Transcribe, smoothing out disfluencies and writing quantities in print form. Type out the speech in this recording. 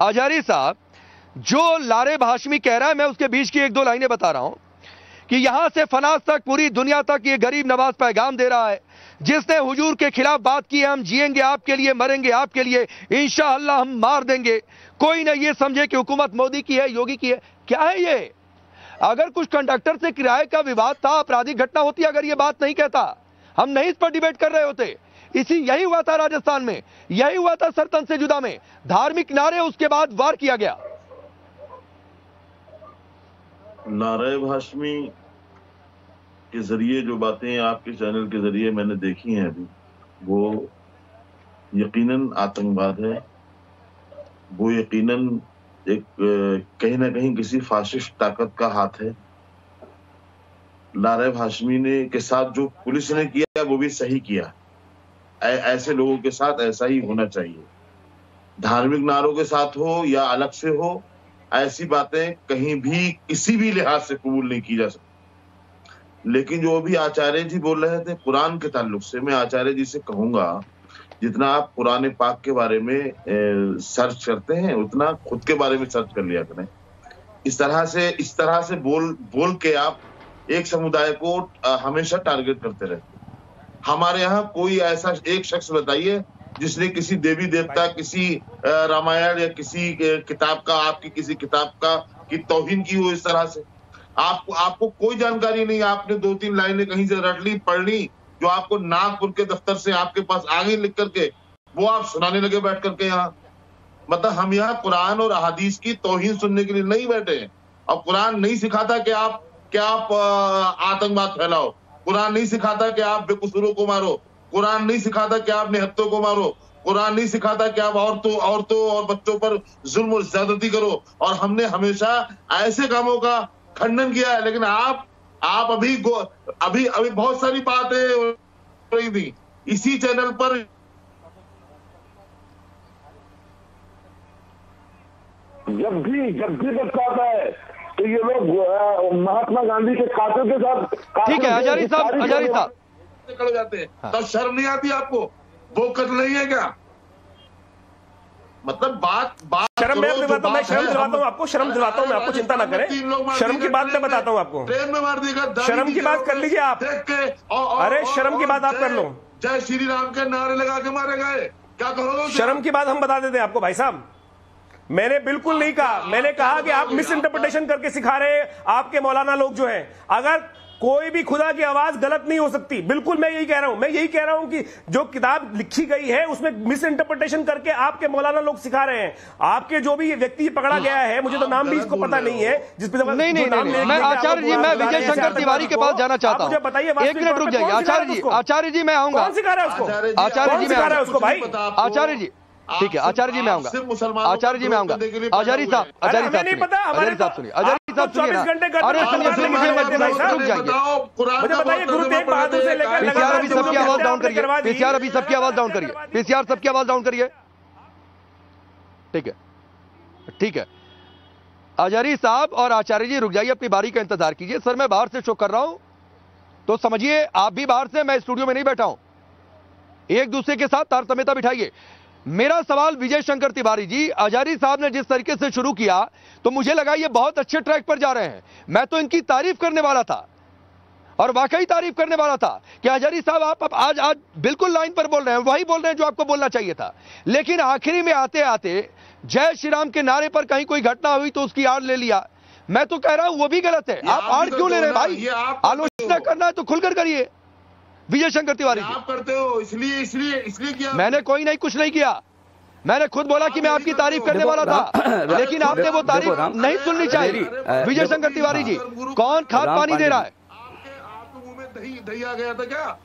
आजारी साहब, जो लारेब हाशमी कह रहा है, मैं उसके बीच की एक दो लाइनें बता रहा हूं कि यहां से फनास तक, पूरी दुनिया तक ये गरीब नवाज पैगाम दे रहा है, जिसने हुजूर के खिलाफ बात की है, हम जिएंगे आपके लिए, मरेंगे आपके लिए, इंशाअल्लाह हम मार देंगे। कोई न ये समझे कि हुकूमत मोदी की है, योगी की है। क्या है ये? अगर कुछ कंडक्टर से किराए का विवाद था, आपराधिक घटना होती, अगर ये बात नहीं कहता, हम नहीं इस पर डिबेट कर रहे होते। यही हुआ था राजस्थान में, यही हुआ था सरतन से जुदा में, धार्मिक नारे, उसके बाद वार किया गया। लारेब हाशमी के जरिए जो बातें आपके चैनल के जरिए मैंने देखी हैं अभी, वो यकीनन आतंकवाद है, वो यकीनन एक कहीं ना कहीं किसी फाशिस्ट ताकत का हाथ है। लारेब हाशमी ने के साथ जो पुलिस ने किया वो भी सही किया। ऐसे लोगों के साथ ऐसा ही होना चाहिए, धार्मिक नारों के साथ हो या अलग से हो, ऐसी बातें कहीं भी किसी भी लिहाज से कबूल नहीं की जा सकती। लेकिन जो अभी आचार्य जी बोल रहे थे कुरान के ताल्लुक से, मैं आचार्य जी से कहूंगा, जितना आप कुरान पाक के बारे में सर्च करते हैं, उतना खुद के बारे में सर्च कर लिया करें। इस तरह से बोल के आप एक समुदाय को हमेशा टारगेट करते रहते। हमारे यहाँ कोई ऐसा एक शख्स बताइए जिसने किसी देवी देवता, किसी रामायण या किसी किताब का, आपकी किसी किताब का की तौहीन की हो इस तरह से। आपको कोई जानकारी नहीं, आपने 2-3 लाइनें कहीं से रट ली, पढ़ ली, जो आपको नागपुर के दफ्तर से आपके पास आ गई लिख करके, वो आप सुनाने लगे बैठ करके यहाँ। मतलब हम यहाँ कुरान और अहादीस की तौहीन सुनने के लिए नहीं बैठे हैं। और कुरान नहीं सिखाता कि आप आतंकवाद फैलाओ, कुरान नहीं सिखाता कि आप बेकसूरों को मारो, कुरान नहीं सिखाता कि आप निहत्तों को मारो, कुरान नहीं सिखाता कि आप औरतों और बच्चों पर जुल्म और ज्यादती करो। और हमने हमेशा ऐसे कामों का खंडन किया है। लेकिन आप अभी बहुत सारी बातें हो रही थी इसी चैनल पर। जब भी बच्चा आता है तो ये लोग महात्मा गांधी के खातों के साथ, ठीक है आचार्य साहब निकल जाते हैं। तब शर्म नहीं आती आपको? वो कत्ल नहीं है क्या? मतलब बात शर्म मैं दिलाता हूँ, मैं शर्म दिलाता हूँ आपको, शर्म दिलाता हूँ मैं आपको, चिंता ना करें। शर्म की बात मैं बताता हूँ आपको, ट्रेन में मार देगा। शर्म की बात कर लीजिए आप, अरे शर्म की बात आप कर लो। जय श्री राम के नारे लगा के मारे गए, क्या कहोगे? शर्म की बात हम बता देते हैं आपको भाई साहब। मैंने बिल्कुल नहीं कहा, मैंने कहा कि आप मिस इंटरप्रिटेशन करके सिखा रहे हैं आपके मौलाना लोग जो हैं। अगर कोई भी खुदा की आवाज गलत नहीं हो सकती, बिल्कुल मैं यही कह रहा हूं। मैं यही कह रहा हूं कि जो किताब लिखी गई है उसमें मिस इंटरप्रिटेशन करके आपके मौलाना लोग सिखा रहे हैं। आपके जो भी ये व्यक्ति पकड़ा गया है, मुझे तो नाम भी इसको पता नहीं है, जिसपे नहीं, मैं आचार्य जी, मैं विजय शंकर तिवारी के पास जाना चाहता हूं। मुझे बताइए, 1 मिनट रुक जाइए आचार्य जी, मैं आऊंगा। कौन सिखा रहा है उसको? आचार्य जी, मैं सिखा रहा है उसको भाई? आचार्य जी, ठीक है आचार्य जी, मैं आऊंगा। आचार्य जी, मैं आऊंगा। आचार्य साहब, नहीं पता, हमारे साहब सुनिए, आचार्य साहब सुनिए ना। अरे सुनिए, फिर मुझे मध्य में रुक जाइए। मुझे बताइए, गुरु तेग बहादुर से लेकर पीसीआर अभी सबकी आवाज डाउन करिए, पीसीआर अभी सबकी आवाज डाउन करिए, पीसीआर सबकी आवाज डाउन करिए। ठीक है आचार्य साहब और आचार्य जी रुक जाइए, अपनी बारी का इंतजार कीजिए। सर मैं बाहर से शो कर रहा हूं तो समझिए, आप भी बाहर से, मैं स्टूडियो में नहीं बैठा हूं। एक दूसरे के साथ तारतम्यता बिठाइए। मेरा सवाल विजय शंकर तिवारी जी, आजारी साहब ने जिस तरीके से शुरू किया तो मुझे लगा ये बहुत अच्छे ट्रैक पर जा रहे हैं। मैं तो इनकी तारीफ करने वाला था और वाकई तारीफ करने वाला था कि आजारी साहब आप आज बिल्कुल लाइन पर बोल रहे हैं, वही बोल रहे हैं जो आपको बोलना चाहिए था। लेकिन आखिरी में आते आते जय श्री राम के नारे पर कहीं कोई घटना हुई तो उसकी आड़ ले लिया। मैं तो कह रहा हूं वो भी गलत है। आप आड़ क्यों ले रहे हैं भाई? आलोचना करना है तो खुलकर करिए। विजय शंकर तिवारी जी, आप करते हो इसलिए किया। मैंने कुछ नहीं किया। मैंने खुद बोला कि मैं आपकी तारीफ करने वाला था, लेकिन आपने वो तारीफ नहीं सुननी चाहिए। विजय शंकर तिवारी जी, कौन खाद पानी दे रहा है? आपके मुंह में दही आ गया था क्या?